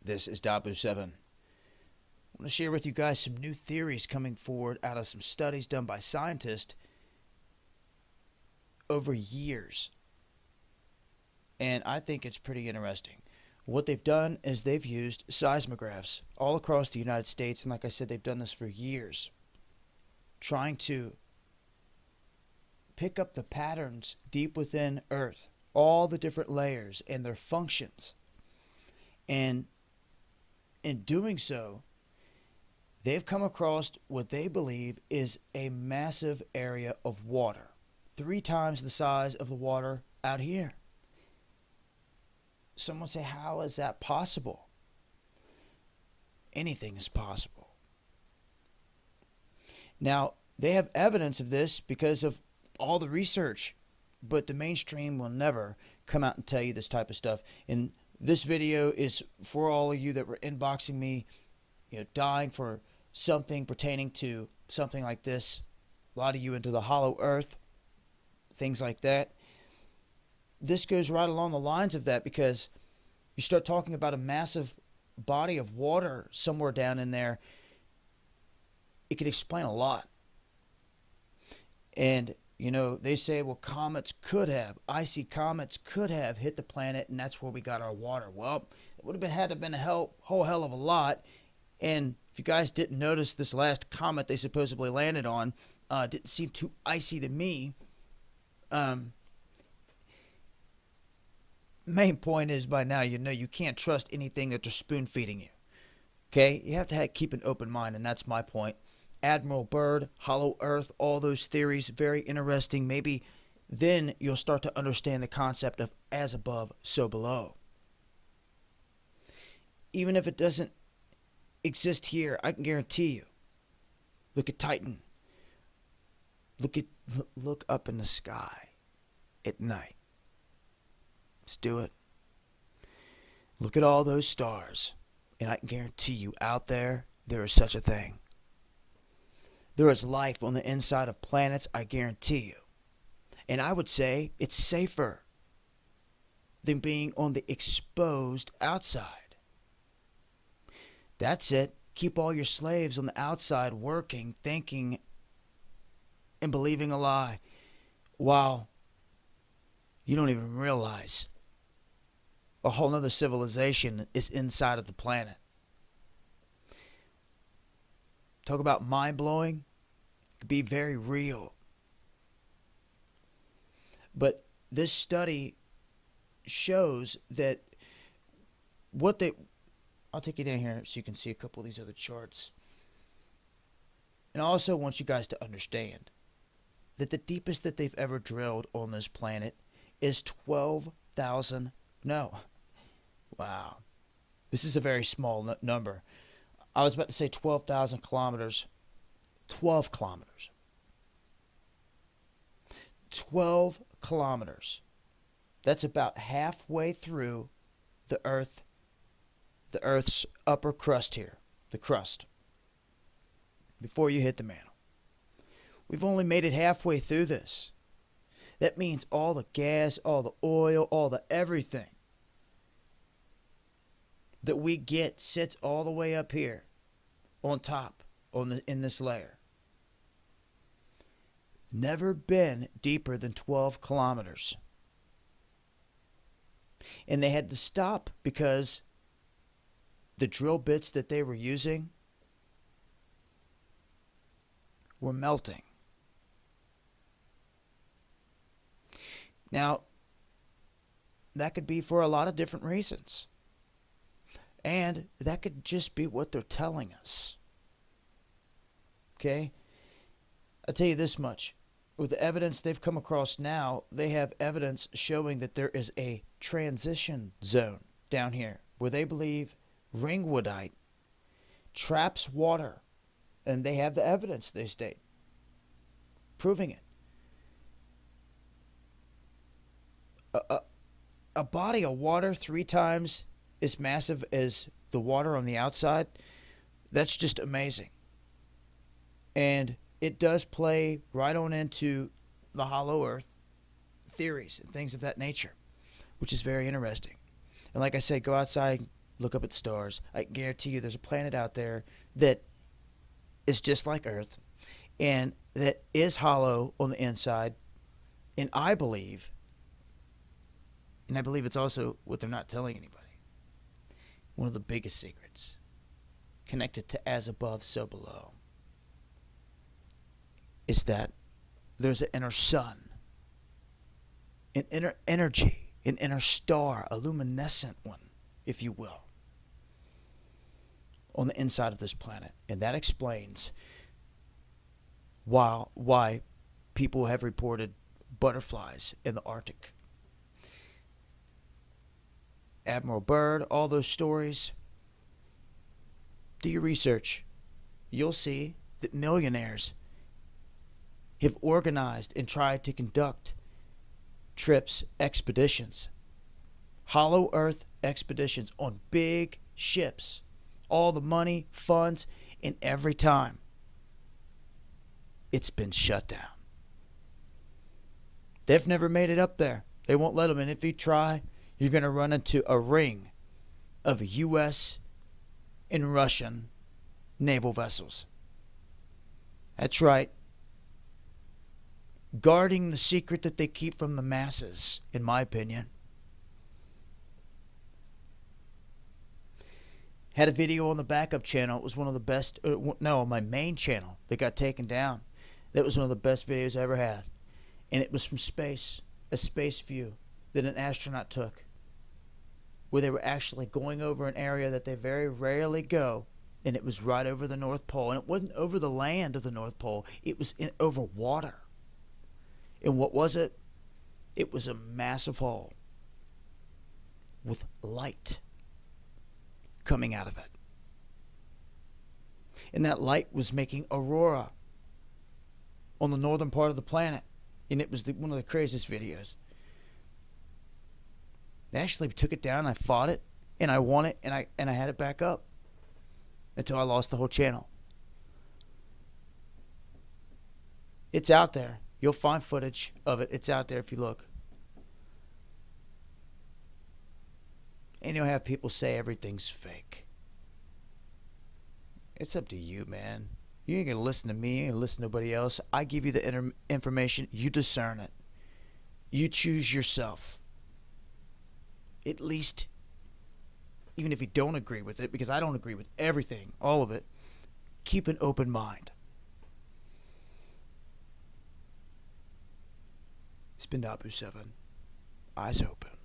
This is Dabu7. I want to share with you guys some new theories coming forward out of some studies done by scientists over years. And I think it's pretty interesting. What they've done is they've used seismographs all across the United States, and like I said, they've done this for years, trying to pick up the patterns deep within Earth, all the different layers and their functions. And in doing so, they've come across what they believe is a massive area of water, 3 times the size of the water out here. Someone say, how is that possible? Anything is possible. Now, they have evidence of this because of all the research, but the mainstream will never come out and tell you this type of stuff. And this video is for all of you that were inboxing me, dying for something pertaining to something like this. A lot of you into the hollow earth, things like that. This goes right along the lines of that, because you start talking about a massive body of water somewhere down in there, it could explain a lot. And they say, well, icy comets could have hit the planet, and that's where we got our water. Well, it would have had to have been a whole hell of a lot. And if you guys didn't notice, this last comet they supposedly landed on didn't seem too icy to me. Main point is, by now you can't trust anything that they're spoon feeding you. Okay, you have to keep an open mind, and that's my point. Admiral Byrd, Hollow Earth, all those theories, very interesting. Maybe then you'll start to understand the concept of as above, so below. Even if it doesn't exist here, I can guarantee you. Look at Titan. Look up in the sky at night. Let's do it. Look at all those stars, and I can guarantee you out there is such a thing. There is life on the inside of planets, I guarantee you. And I would say it's safer than being on the exposed outside. That's it. Keep all your slaves on the outside working, thinking, and believing a lie, while you don't even realize a whole nother civilization is inside of the planet. Talk about mind-blowing. It could be very real. But this study shows that I'll take you down here so you can see a couple of these other charts. And I also want you guys to understand that the deepest that they've ever drilled on this planet is 12,000. No. Wow. This is a very small number. I was about to say 12,000 kilometers. 12 kilometers. 12 kilometers. That's about halfway through the Earth's upper crust here. The crust. Before you hit the mantle. We've only made it halfway through this. That means all the gas, all the oil, all the everything that we get sits all the way up here on top in this layer. Never been deeper than 12 kilometers. And they had to stop because the drill bits that they were using were melting. Now, that could be for a lot of different reasons. And that could just be what they're telling us. Okay? I'll tell you this much. With the evidence they've come across now, they have evidence showing that there is a transition zone down here where they believe ringwoodite traps water. And they have the evidence, they state, proving it. A body of water 3 times as massive as the water on the outside, that's just amazing. And it does play right on into the hollow earth theories and things of that nature, which is very interesting. And like I said, go outside, look up at stars. I guarantee you there's a planet out there that is just like Earth and that is hollow on the inside. And I believe it's also what they're not telling anybody, one of the biggest secrets connected to as above, so below, is that there's an inner sun, an inner energy, an inner star, a luminescent one, if you will, on the inside of this planet. And that explains why people have reported butterflies in the Arctic. Admiral Byrd, all those stories. Do your research. You'll see that millionaires have organized and tried to conduct trips, expeditions, hollow earth expeditions on big ships. All the money, funds, and every time it's been shut down. They've never made it up there. They won't let them. And if you try, you're going to run into a ring of U.S. and Russian naval vessels. That's right. Guarding the secret that they keep from the masses, in my opinion. Had a video on the backup channel. It was one of the best, on my main channel that got taken down. That was one of the best videos I ever had. And it was from space, a space view that an astronaut took, where they were actually going over an area that they very rarely go, and it was right over the North Pole. And it wasn't over the land of the North Pole. It was over water. And what was it? It was a massive hole with light coming out of it. And that light was making aurora on the northern part of the planet. And it was one of the craziest videos. They actually took it down, I fought it, and I won it, and I had it back up until I lost the whole channel. It's out there. You'll find footage of it. It's out there if you look. And you'll have people say everything's fake. It's up to you, man. You ain't going to listen to me. You ain't going to listen to nobody else. I give you the information. You discern it. You choose yourself. At least, even if you don't agree with it, because I don't agree with everything, all of it, keep an open mind. It's been Dabu7. Eyes open.